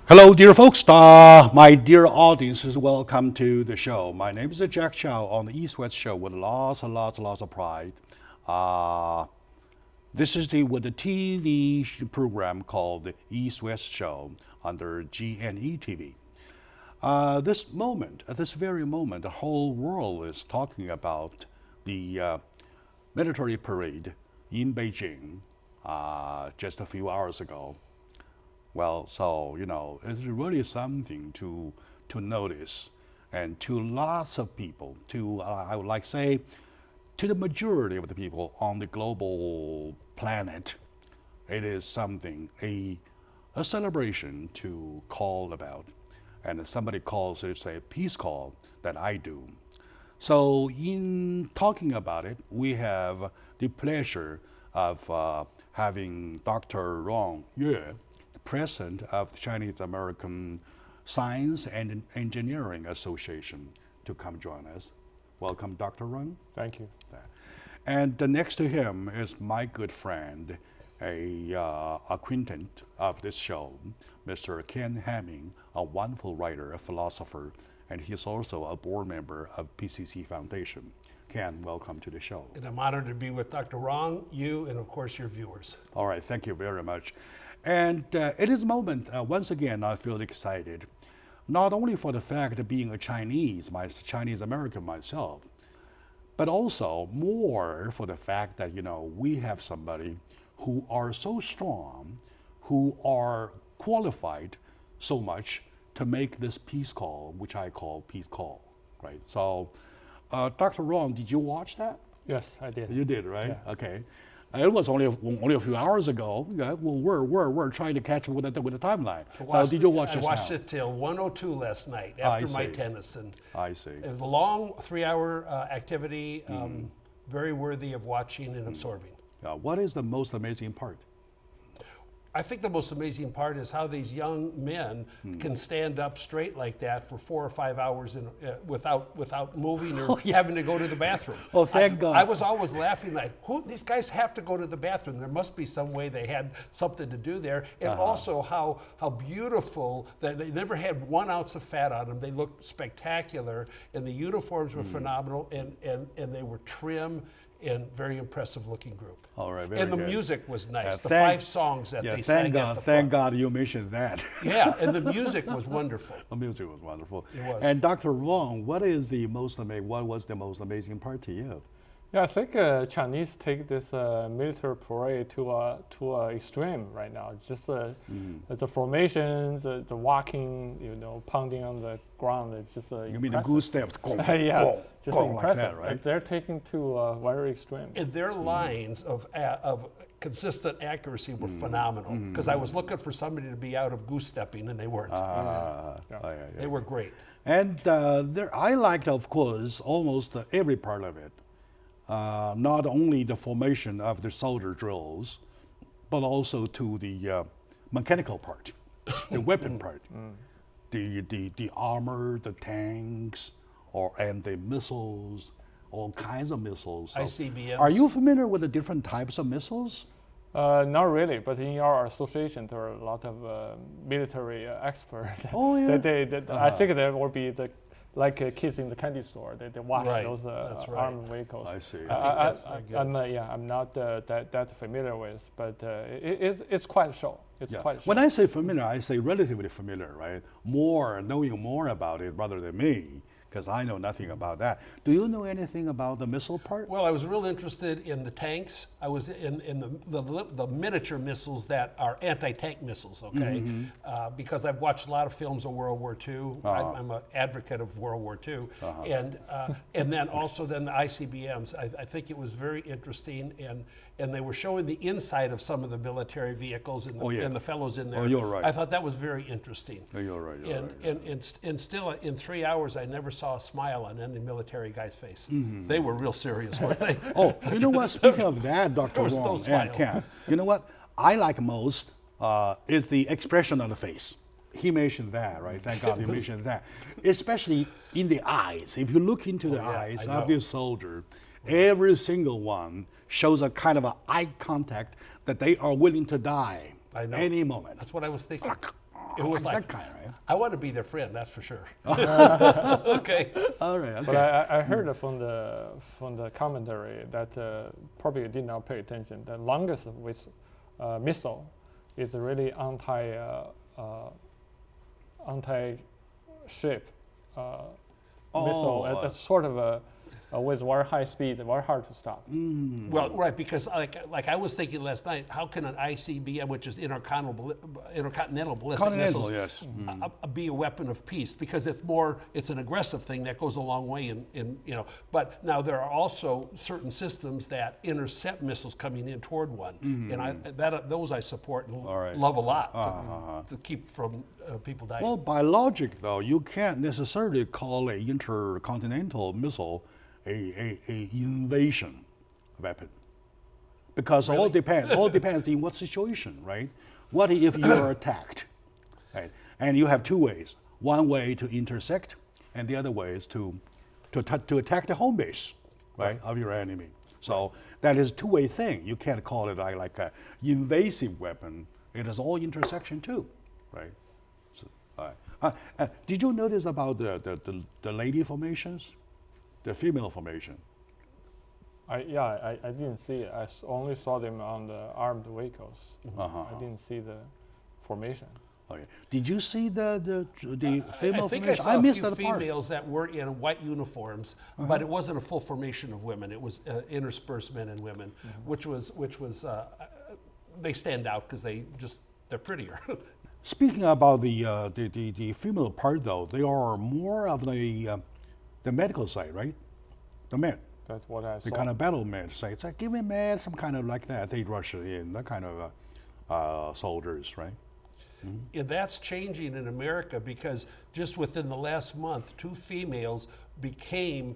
Hello, dear folks. My dear audiences, welcome to the show. My name is Jack Chow on the East-West Show with lots and lots of pride. This is with the TV program called the East-West Show under G&E TV. At this very moment, the whole world is talking about the military parade in Beijing just a few hours ago. Well, so, it's really something to notice, and to lots of people, I would like to say, to the majority of the people on the global planet, it is something, a celebration to call about. And if somebody calls it a peace call, that I do. So in talking about it, we have the pleasure of having Dr. Rong Yue, president of the Chinese American Science and Engineering Association, to come join us. Welcome, Dr. Rong. Thank you. And next to him is my good friend, a acquaintance of this show, Mr. Ken Hamming, a wonderful writer, a philosopher, and he's also a board member of PCC Foundation. Ken, welcome to the show. And I'm honored to be with Dr. Rong, you, and of course your viewers. All right, thank you very much. And at this moment, once again, I feel excited, not only for the fact of being a Chinese American myself, but also more for the fact that, we have somebody who are so strong, who are qualified so much to make this peace call, which I call peace call, right? So, Dr. Rong, did you watch that? Yes, I did. You did, right? Yeah. Okay. It was only a few hours ago. Yeah, well, we're trying to catch up with the timeline. So did you watch it? I watched it till 1:02 last night after my tennis, and I see. It was a long 3-hour activity, very worthy of watching and absorbing. What is the most amazing part? I think the most amazing part is how these young men can stand up straight like that for 4 or 5 hours without moving or having to go to the bathroom. Oh, thank God. I was always laughing like, these guys have to go to the bathroom. There must be some way they had something to do there. And also how beautiful, that they never had 1 ounce of fat on them. They looked spectacular, and the uniforms were phenomenal, and they were trim and very impressive looking group. All right, very and the good. music was nice. The 5 songs that they sang at the Thank front. God you mentioned that. Yeah, and the music was wonderful. The music was wonderful. It was. And Dr. Wong, what was the most amazing part to you? Yeah, I think Chinese take this military parade to a extreme right now. It's just the formations, the walking, pounding on the ground. It's just You mean the goose steps? Yeah, just impressive. Like that, right? They're taking to very extreme. And their lines of consistent accuracy were phenomenal. Because I was looking for somebody to be out of goose stepping, and they weren't. They were great. And I liked, of course, almost every part of it. Not only the formation of the soldier drills, but also to the mechanical part, the weapon part, the armor, the tanks, and the missiles, all kinds of missiles. So ICBMs. Are you familiar with the different types of missiles? Not really, but in our association, there are a lot of military experts. Oh, yeah. I think there will be like kids in the candy store. They watch Right. those That's right. armed vehicles. I see. I think that's very good. I'm not that familiar with, but it's quite a show. It's quite a show. When I say familiar, I say relatively familiar, right? Knowing more about it rather than me, because I know nothing about that. Do you know anything about the missile part? Well, I was real interested in the tanks. I was in the miniature missiles that are anti-tank missiles, okay? Because I've watched a lot of films of World War II. I'm an advocate of World War II. And then also the ICBMs. I think it was very interesting, and they were showing the inside of some of the military vehicles and the fellows in there. Oh, you're right. I thought that was very interesting. Oh, you're right. And still, in 3 hours, I never saw a smile on any military guy's face. They were real serious, weren't they? Oh, you know what? Speaking of that, Dr. was no Wong smile. and Ken, you know what I like most is the expression on the face. He mentioned that, right? Thank God he mentioned that. Especially in the eyes. If you look into the eyes of this soldier, every single one shows a kind of eye contact that they are willing to die any moment. That's what I was thinking. It was like that kind, right? I want to be their friend, that's for sure. Okay. All right. Okay. But I heard from the commentary that probably did not pay attention. The longest missile is really anti-ship missile. That's sort of with very high speed, very hard to stop. Well, right, because like I was thinking last night, how can an ICBM, which is intercontinental ballistic missiles, yes. Be a weapon of peace? Because it's an aggressive thing that goes a long way in. But now there are also certain systems that intercept missiles coming in toward one, and those I support and love a lot to keep from people dying. Well, by logic, though, you can't necessarily call a intercontinental missile a invasion weapon, because all depends in what situation, right? What if you are attacked, right? And you have two ways: one way to intersect, and the other way is to attack the home base, right, of your enemy. So that is a two-way thing. You can't call it like a invasive weapon. It is all intersection too, right? So, did you notice about the lady formations? The female formation. I didn't see it. I only saw them on the armed vehicles. I didn't see the formation. Okay. Did you see the female I think formation? I saw I missed a few that part. females that were in white uniforms, but it wasn't a full formation of women. It was interspersed men and women, which was they stand out because they're prettier. Speaking about the female part, though, they are more of the medical side, right? The men. That's what I saw. The kind of battle med side. It's like, give me med, some kind of like that. They rush in, that kind of soldiers, right? Yeah, that's changing in America because just within the last month, 2 females became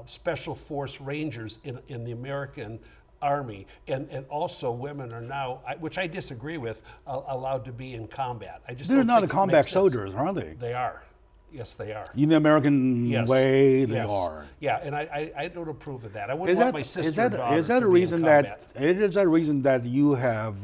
special force rangers in the American Army, and also women are now, which I disagree with, allowed to be in combat. They're not the combat soldiers, are they? They are. Yes, they are. In the American way, they yes. are. Yeah, and I don't approve of that. I wouldn't want my sister and daughter is that to a be reason in that combat. is that a reason that you have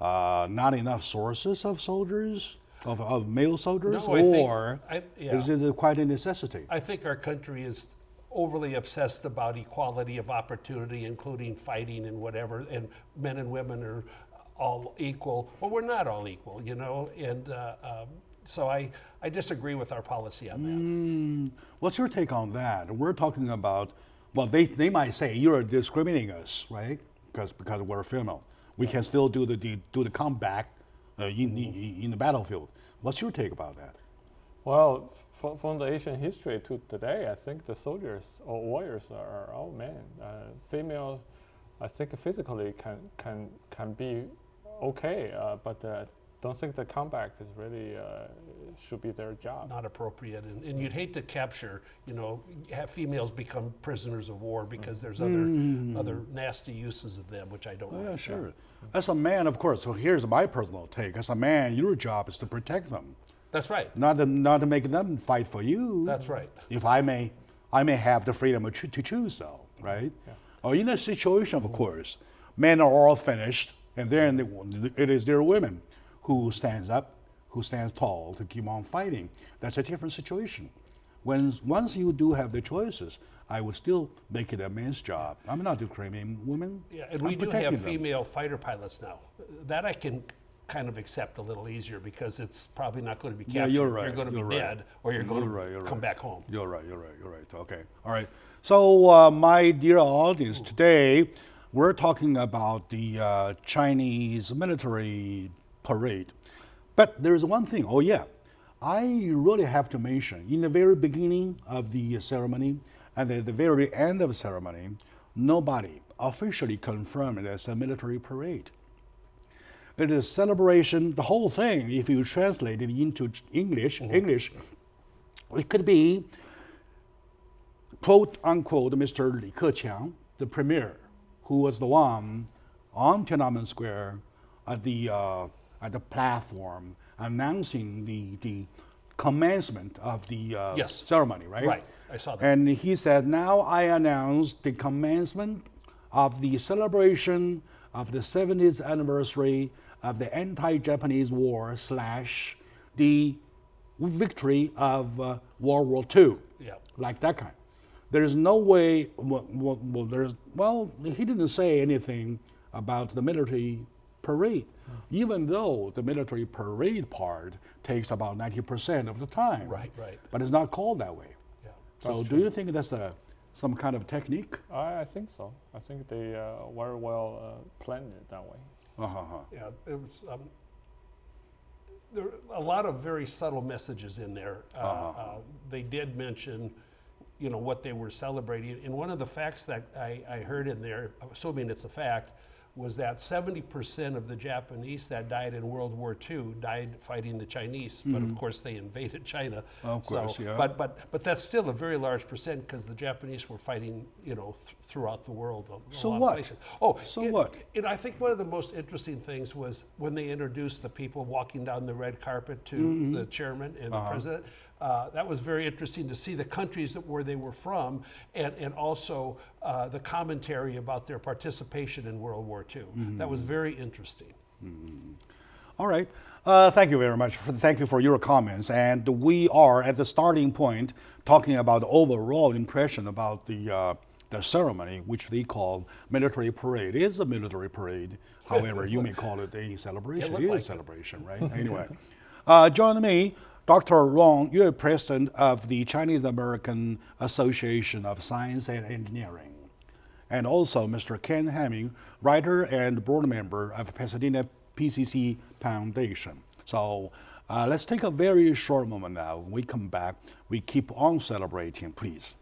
not enough sources of soldiers, of male soldiers, No, I think- or yeah. is it quite a necessity? I think our country is overly obsessed about equality of opportunity, including fighting and whatever, and men and women are all equal. Well, we're not all equal, and so I disagree with our policy on that. What's your take on that? We're talking about, well, they might say you're discriminating us, right? Because we're female, we can still do the combat in the battlefield. What's your take about that? Well, from the Asian history to today, I think the soldiers or warriors are all men. Females, I think physically can be okay, but don't think the combat is really should be their job. Not appropriate, and you'd hate to capture, have females become prisoners of war because there's other nasty uses of them, which I don't Yeah, like. sure. As a man, of course. So here's my personal take. As a man, your job is to protect them, That's right. not to make them fight for you. That's right. If I may have the freedom to choose so, right? Yeah. Or in a situation, of course, men are all finished, and then it is their women who stands up, who stands tall to keep on fighting. That's a different situation. Once you do have the choices, I would still make it a man's job. I'm not discriminating women. Yeah, and I'm we do protecting have them. female fighter pilots now. That I can kind of accept a little easier because it's probably not going to be captured. Yeah, you're right. You're going to be you're right. dead, or you're going You're to come back home. You're right. Okay. All right. So, my dear audience, today we're talking about the Chinese military parade. But there's one thing. Oh, yeah. I really have to mention, in the very beginning of the ceremony and at the very end of the ceremony, nobody officially confirmed it as a military parade. It is a celebration, the whole thing, if you translate it into English, it could be, quote unquote, Mr. Li Keqiang, the premier, who was the one on Tiananmen Square at the platform announcing the commencement of the Yes. ceremony, right? Right, I saw that. And he said, now I announce the commencement of the celebration of the 70th anniversary of the anti-Japanese war / the victory of World War II, Yeah. like that kind. There is no way. He didn't say anything about the military parade, even though the military parade part takes about 90% of the time. Right, right. But it's not called that way. Yeah. So, do you think that's some kind of technique? I think so. I think they very well planned it that way. Yeah, it was. There are a lot of very subtle messages in there. They did mention, what they were celebrating. And one of the facts that I heard in there, assuming it's a fact, was that 70% of the Japanese that died in World War II died fighting the Chinese. But of course, they invaded China. Of course, yeah. But that's still a very large percent because the Japanese were fighting, throughout the world. So lot of what? places. What? I think one of the most interesting things was when they introduced the people walking down the red carpet to the chairman and the president. That was very interesting to see the countries where they were from, and also the commentary about their participation in World War II. That was very interesting. All right. Thank you very much. Thank you for your comments. And we are at the starting point talking about the overall impression about the ceremony, which they call military parade. It is a military parade. However, you may call it a celebration. It is a celebration, right? Anyway, join me. Dr. Rong, you're president of the Chinese American Association of Science and Engineering. And also Mr. Ken Hemming, writer and board member of Pasadena PCC Foundation. So let's take a very short moment now. When we come back, we keep on celebrating, please.